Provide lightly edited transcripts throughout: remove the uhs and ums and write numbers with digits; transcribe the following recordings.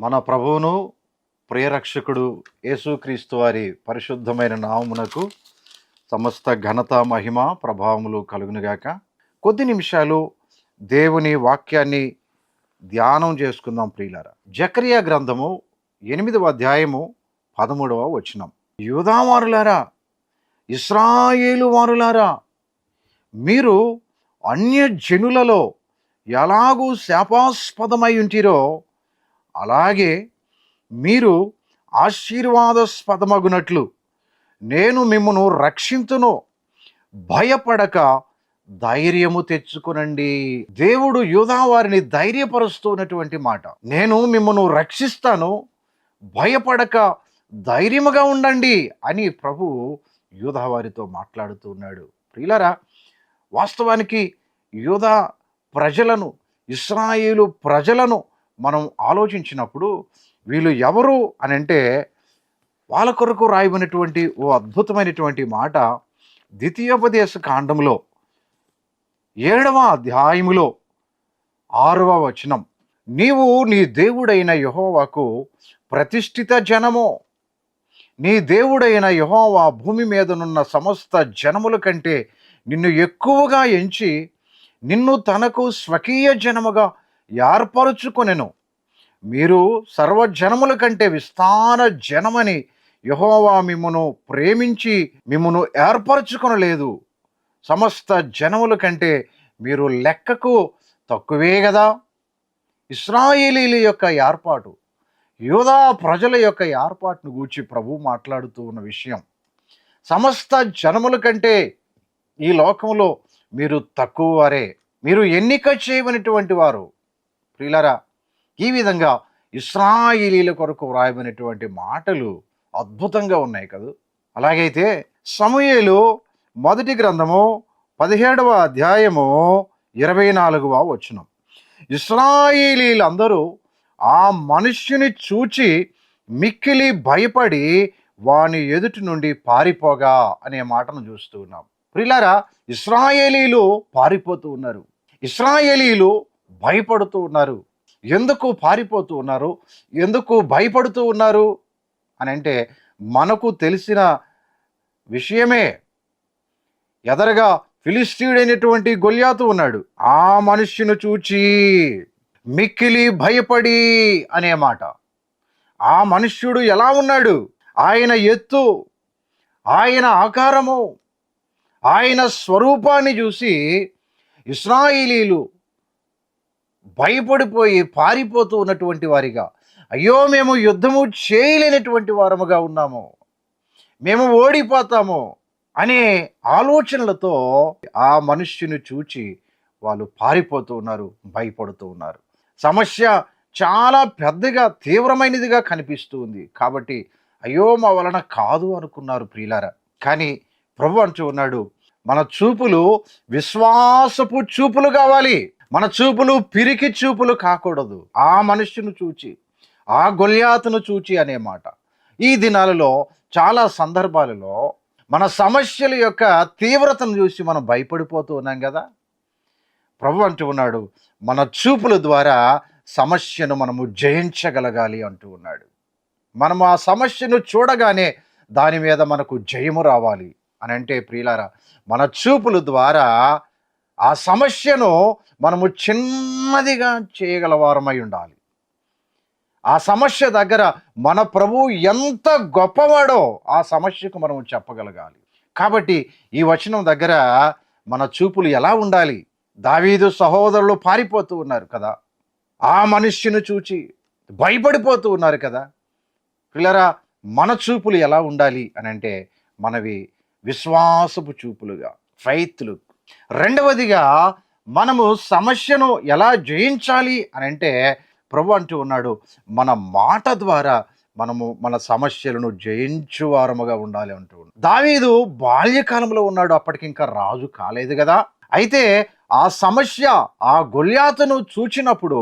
మన ప్రభువును ప్రియరక్షకుడు యేసుక్రీస్తు వారి పరిశుద్ధమైన నామమునకు సమస్త ఘనత మహిమ ప్రభావములు కలుగునుగాక. కొద్ది నిమిషాలు దేవుని వాక్యాన్ని ధ్యానం చేసుకుందాం ప్రియులారా. జకరియా గ్రంథము 8వ అధ్యాయము 13వ వచనం. యూదావారులారా, ఇశ్రాయేలు వారులారా, మీరు అన్యజనులలో ఎలాగూ శాపాస్పదమై ఉంటిరో అలాగే మీరు ఆశీర్వాదాస్పదమగునట్లు నేను మిమ్మును రక్షింతును, భయపడక ధైర్యము తెచ్చుకునండి. దేవుడు యూదా వారిని ధైర్యపరుస్తున్నటువంటి మాట. నేను మిమ్మును రక్షిస్తాను, భయపడక ధైర్యముగా ఉండండి అని ప్రభు యూదా వారితో మాట్లాడుతూ ఉన్నాడు. ప్రియులారా, వాస్తవానికి యూదా ప్రజలను, ఇశ్రాయేలు ప్రజలను మనం ఆలోచించినప్పుడు వీళ్ళు ఎవరు అని అంటే వాళ్ళ కొరకు రాయబడినటువంటి ఓ అద్భుతమైనటువంటి మాట ద్వితీయోపదేశ కాండంలో 7వ అధ్యాయములో 6వ వచనం. నీవు నీ దేవుడైన యెహోవాకు ప్రతిష్ఠిత జనము, నీ దేవుడైన యెహోవా భూమి మీదనున్న సమస్త జనముల కంటే నిన్ను ఎక్కువగా ఎంచి నిన్ను తనకు స్వకీయ జనముగా ఏర్పరుచుకొనెను. మీరు సర్వజనముల కంటే విస్తార జనమని యెహోవా మిమ్మును ప్రేమించి మిమ్మును ఏర్పరచుకొనలేదు. సమస్త జనముల కంటే మీరు లెక్కకు తక్కువే కదా. ఇశ్రాయేలీల యొక్క ఏర్పాటు, యూదా ప్రజల యొక్క ఏర్పాటును గూర్చి ప్రభు మాట్లాడుతూ ఉన్న విషయం. సమస్త జనముల కంటే ఈ లోకంలో మీరు తక్కువ వారే, మీరు ఎన్నిక చేయబడినటువంటి వారు. ప్రియులారా, ఈ విధంగా ఇశ్రాయేలీల కొరకు వ్రాయబడినటువంటి మాటలు అద్భుతంగా ఉన్నాయి కదా. అలాగైతే సమూయేలు మొదటి గ్రంథము 17వ అధ్యాయము 24వ వచనం. ఇశ్రాయేలీలందరూ ఆ మనుష్యుని చూచి మిక్కిలి భయపడి వాని ఎదుటి నుండి పారిపోగా అనే మాటను చూస్తూ ఉన్నాం. ప్రియులారా, ఇశ్రాయేలీలు పారిపోతూ ఉన్నారు, ఇశ్రాయేలీలు భయపడుతూ ఉన్నారు. ఎందుకు పారిపోతూ ఉన్నారు, ఎందుకు భయపడుతూ ఉన్నారు అని అంటే మనకు తెలిసిన విషయమే. ఎదరగా ఫిలిష్తీయుడైనటువంటి గొల్యాతు ఉన్నాడు. ఆ మనుష్యును చూచి మిక్కిలి భయపడి అనే మాట. ఆ మనుష్యుడు ఎలా ఉన్నాడు? ఆయన ఎత్తు, ఆయన ఆకారము, ఆయన స్వరూపాన్ని చూసి ఇశ్రాయేలీలు భయపడిపోయి పారిపోతూ ఉన్నటువంటి వారిగా, అయ్యో మేము యుద్ధము చేయలేనటువంటి వారముగా ఉన్నాము, మేము ఓడిపోతాము అనే ఆలోచనలతో ఆ మనుష్యుని చూచి వాళ్ళు పారిపోతూ ఉన్నారు, భయపడుతూ ఉన్నారు. సమస్య చాలా పెద్దగా, తీవ్రమైనదిగా కనిపిస్తూ ఉంది కాబట్టి అయ్యో మా వలన కాదు అనుకున్నారు ప్రియులారా. కానీ ప్రభు అంటూ ఉన్నాడు, మన చూపులు విశ్వాసపు చూపులు కావాలి. మన చూపులు పిరికి చూపులు కాకూడదు. ఆ మనుష్యును చూచి, ఆ గొల్యాతును చూచి అనే మాట. ఈ దినాలలో చాలా సందర్భాలలో మన సమస్యల యొక్క తీవ్రతను చూసి మనం భయపడిపోతూ ఉన్నాం కదా. ప్రభు అంటూ ఉన్నాడు, మన చూపుల ద్వారా సమస్యను మనము జయించగలగాలి అంటూ ఉన్నాడు. మనం ఆ సమస్యను చూడగానే దాని మీద మనకు జయము రావాలి అని అంటే ప్రియులారా, మన చూపుల ద్వారా ఆ సమస్యను మనము చిన్నదిగా చేయగలవారమై ఉండాలి. ఆ సమస్య దగ్గర మన ప్రభువు ఎంత గొప్పవాడో ఆ సమస్యకు మనం చెప్పగలగాలి. కాబట్టి ఈ వచనం దగ్గర మన చూపులు ఎలా ఉండాలి? దావీదు సహోదరులు పారిపోతూ ఉన్నారు కదా, ఆ మనుష్యును చూచి భయపడిపోతూ ఉన్నారు కదా. పిల్లరా, మన చూపులు ఎలా ఉండాలి అని అంటే మనవి విశ్వాసపు చూపులుగా, ఫెయిత్లు. రెండవదిగా మనము సమస్యను ఎలా జయించాలి అని అంటే ప్రభు అంటూ ఉన్నాడు, మన మాట ద్వారా మనము మన సమస్యలను జయించువారముగా ఉండాలి అంటూ ఉన్నాడు. దావీదు బాల్యకాలంలో ఉన్నాడు, అప్పటికి ఇంకా రాజు కాలేదు కదా. అయితే ఆ సమస్య, ఆ గొల్యాతును చూచినప్పుడు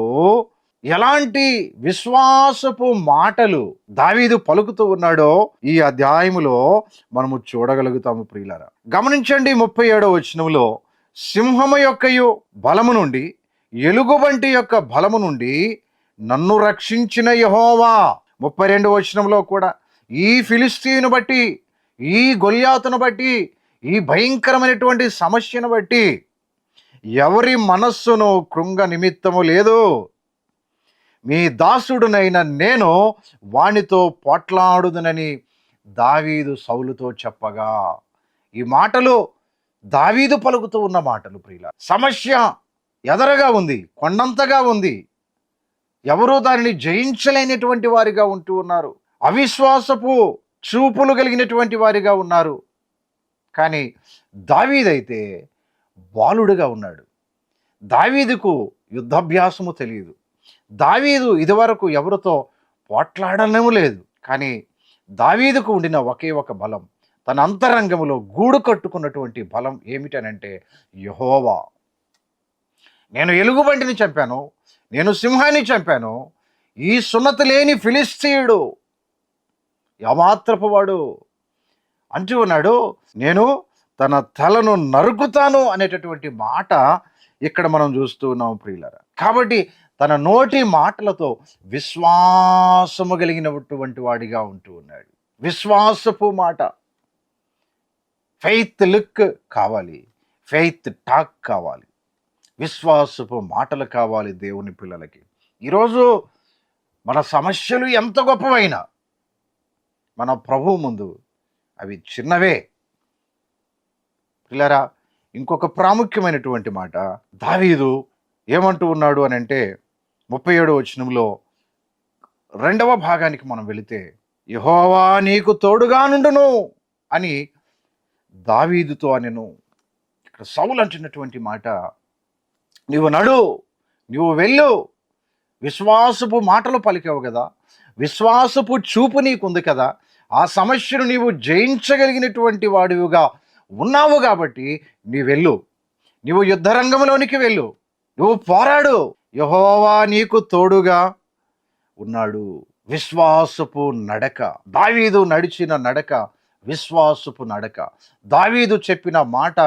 ఎలాంటి విశ్వాసపు మాటలు దావీదు పలుకుతూ ఉన్నాడో ఈ అధ్యాయములో మనము చూడగలుగుతాము ప్రియులారా. గమనించండి, 37వ వచనంలో, సింహము యొక్కయు బలము నుండి, ఎలుగుబంటి యొక్క బలము నుండి నన్ను రక్షించిన యెహోవా. 32 వచనంలో కూడా ఈ ఫిలిష్తీయుని బట్టి, ఈ గొల్యాతును బట్టి, ఈ భయంకరమైనటువంటి సమస్యను బట్టి ఎవరి మనస్సును కృంగ నిమిత్తము లేదు. మీ దాసుడునైన నేను వానితో పోట్లాడుదునని దావీదు సౌలుతో చెప్పగా. ఈ మాటలు దావీదు పలుకుతూ ఉన్న మాటలు ప్రియుల. సమస్య ఎదరగా ఉంది, కొండంతగా ఉంది. ఎవరూ దానిని జయించలేనటువంటి వారిగా ఉంటూ ఉన్నారు. అవిశ్వాసపు చూపులు కలిగినటువంటి వారిగా ఉన్నారు. కానీ దావీదైతే బాలుడుగా ఉన్నాడు. దావీదుకు యుద్ధాభ్యాసము తెలియదు. దావీదు ఇదివరకు ఎవరితో పోట్లాడనము లేదు. కానీ దావీదుకు ఉండిన ఒకే ఒక బలం, తన అంతరంగములో గూడు కట్టుకున్నటువంటి బలం ఏమిటనంటే యెహోవా. నేను ఎలుగుబంటిని చంపాను, నేను సింహాన్ని చంపాను, ఈ సున్నతి లేని ఫిలిష్తీయుడు యమాత్రపు వాడు అంటూ ఉన్నాడు. నేను తన తలను నరుకుతాను అనేటటువంటి మాట ఇక్కడ మనం చూస్తూ ఉన్నాం ప్రియులారా. కాబట్టి తన నోటి మాటలతో విశ్వాసము కలిగినటువంటి వాడిగా ఉంటూ ఉన్నాడు. విశ్వాసపు మాట, ఫెయిత్ లుక్ కావాలి, ఫెయిత్ టాక్ కావాలి, విశ్వాసపు మాటలు కావాలి దేవుని పిల్లలకి. ఈరోజు మన సమస్యలు ఎంత గొప్పవైనా మన ప్రభువు ముందు అవి చిన్నవే. పిల్లరా, ఇంకొక ప్రాముఖ్యమైనటువంటి మాట దావీదు ఏమంటూ ఉన్నాడు అని అంటే 37వ వచనంలో 2వ భాగానికి మనం వెళితే, యెహోవా నీకు తోడుగా నుండును అని దావీదుతో అనెను. ఇక్కడ సౌలు అంటున్నటువంటి మాట, నువ్వు నడు, నువ్వు వెళ్ళు, విశ్వాసపు మాటలు పలికావు కదా, విశ్వాసపు చూపు నీకుంది కదా, ఆ సమస్యను నీవు జయించగలిగినటువంటి వాడివిగా ఉన్నావు కాబట్టి నీ వెళ్ళు, నువ్వు యుద్ధరంగంలోనికి వెళ్ళు, నువ్వు పోరాడు, యెహోవా నీకు తోడుగా ఉన్నాడు. విశ్వాసపు నడక, దావీదు నడిచిన నడక విశ్వాసపు నడక. దావీదు చెప్పిన మాట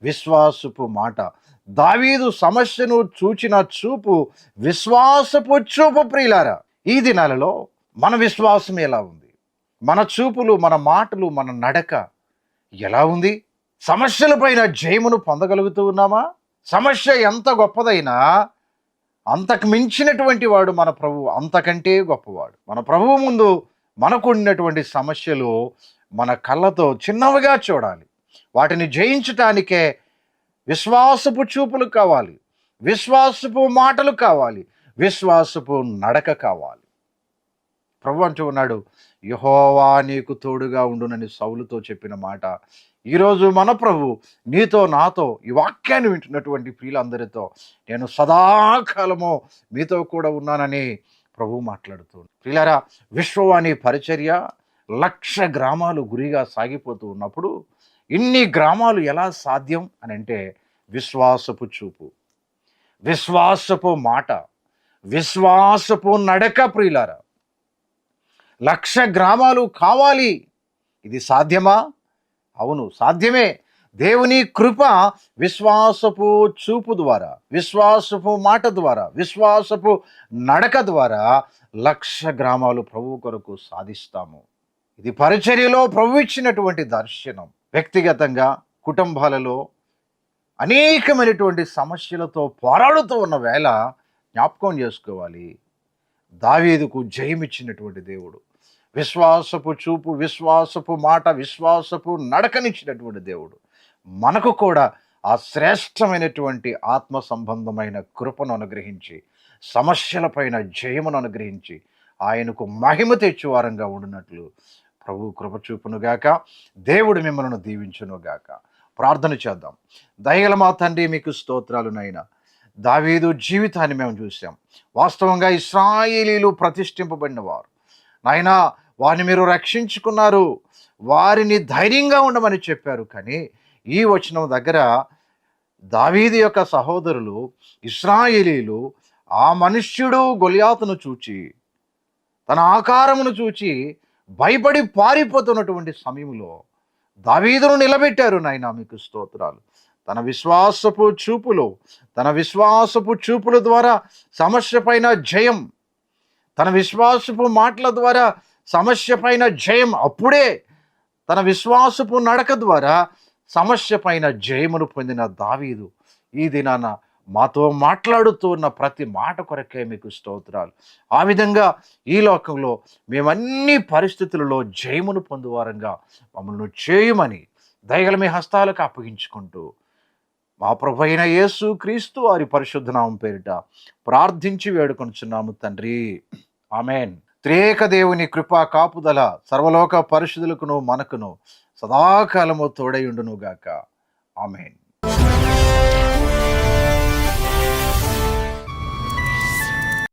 విశ్వాసపు మాట. దావీదు సమస్యను చూచిన చూపు విశ్వాసపు చూపు ప్రియులారా. ఈ దినాలలో మన విశ్వాసం ఎలా ఉంది? మన చూపులు, మన మాటలు, మన నడక ఎలా ఉంది? సమస్యల పైన జయమును పొందగలుగుతూ ఉన్నామా? సమస్య ఎంత గొప్పదైనా అంతకు మించినటువంటి వాడు మన ప్రభువు, అంతకంటే గొప్పవాడు. మన ప్రభువు ముందు మనకు ఉన్నటువంటి సమస్యలు మన కళ్ళతో చిన్నవిగా చూడాలి. వాటిని జయించటానికే విశ్వాసపు చూపులు కావాలి, విశ్వాసపు మాటలు కావాలి, విశ్వాసపు నడక కావాలి. ప్రభు అంటూ ఉన్నాడు, యెహోవా నీకు తోడుగా ఉండునని సౌలుతో చెప్పిన మాట ఈరోజు మన ప్రభు నీతో నాతో ఈ వాక్యాన్ని వింటున్నటువంటి ప్రియులందరితో నేను సదాకాలము మీతో కూడా ఉన్నానని ప్రభు మాట్లాడుతూ. ప్రియులారా, విశ్వవాణి పరిచర్య 1,00,000 గ్రామాలు గురిగా సాగిపోతూ ఉన్నప్పుడు ఇన్ని గ్రామాలు ఎలా సాధ్యం అని అంటే విశ్వాసపు చూపు, విశ్వాసపు మాట, విశ్వాసపు నడక. ప్రియులారా, 1,00,000 గ్రామాలు కావాలి. ఇది సాధ్యమా? అవును, సాధ్యమే. దేవుని కృప విశ్వాసపు చూపు ద్వారా, విశ్వాసపు మాట ద్వారా, విశ్వాసపు నడక ద్వారా 1,00,000 గ్రామాలు ప్రభు కొరకు సాధిస్తాము. ఇది పరిచర్యలో ప్రభు ఇచ్చినటువంటి దర్శనం. వ్యక్తిగతంగా కుటుంబాలలో అనేకమైనటువంటి సమస్యలతో పోరాడుతూ ఉన్న వేళ జ్ఞాపకం చేసుకోవాలి, దావీదుకు జయమిచ్చినటువంటి దేవుడు, విశ్వాసపు చూపు, విశ్వాసపు మాట, విశ్వాసపు నడకనిచ్చినటువంటి దేవుడు మనకు కూడా ఆ శ్రేష్టమైనటువంటి ఆత్మ సంబంధమైన కృపను అనుగ్రహించి, సమస్యలపైన జయమును అనుగ్రహించి ఆయనకు మహిమ తెచ్చువారంగా ఉండినట్లు ప్రభు కృప చూపునుగాక. దేవుడు మిమ్మల్ని దీవించునుగాక. ప్రార్థన చేద్దాం. దయగల మా తండ్రి, మీకు స్తోత్రాలు నైనా. దావీదు జీవితాన్ని మేము చూసాం. వాస్తవంగా ఇశ్రాయేలీలు ప్రతిష్ఠింపబడిన వారు నాయనా, వారిని మీరు రక్షించుకున్నారు, వారిని ధైర్యంగా ఉండమని చెప్పారు. కానీ ఈ వచనం దగ్గర దావీదు యొక్క సహోదరులు ఇశ్రాయేలీలు ఆ మనుష్యుడు గొల్యాతును చూచి, తన ఆకారమును చూచి భయపడి పారిపోతున్నటువంటి సమయంలో దావీదును నిలబెట్టారు. నాయనా, మీకు స్తోత్రాలు. తన విశ్వాసపు చూపులు ద్వారా సమస్య పైన జయం, తన విశ్వాసపు మాటల ద్వారా సమస్య పైన జయం, అప్పుడే తన విశ్వాసపు నడక ద్వారా సమస్య పైన జయమును పొందిన దావీదు ఈ దినాన మాతో మాట్లాడుతూ ఉన్న ప్రతి మాట కొరకే మీకు స్తోత్రాలు. ఆ విధంగా ఈ లోకంలో మేమన్ని పరిస్థితులలో జయమును పొందువారంగా మమ్మల్ని చేయమని దయగల మీ హస్తాలకు అప్పగించుకుంటూ మా ప్రభు అయిన యేసు క్రీస్తు వారి పరిశుద్ధ నామం పేరిట ప్రార్థించి వేడుకొనుచున్నాము తండ్రి, ఆమెన్. త్రియేక దేవుని కృపా కాపుదల సర్వలోక పరిశుద్ధులకును మనకును సదాకాలము తోడై ఉండును గాక. ఆమెన్.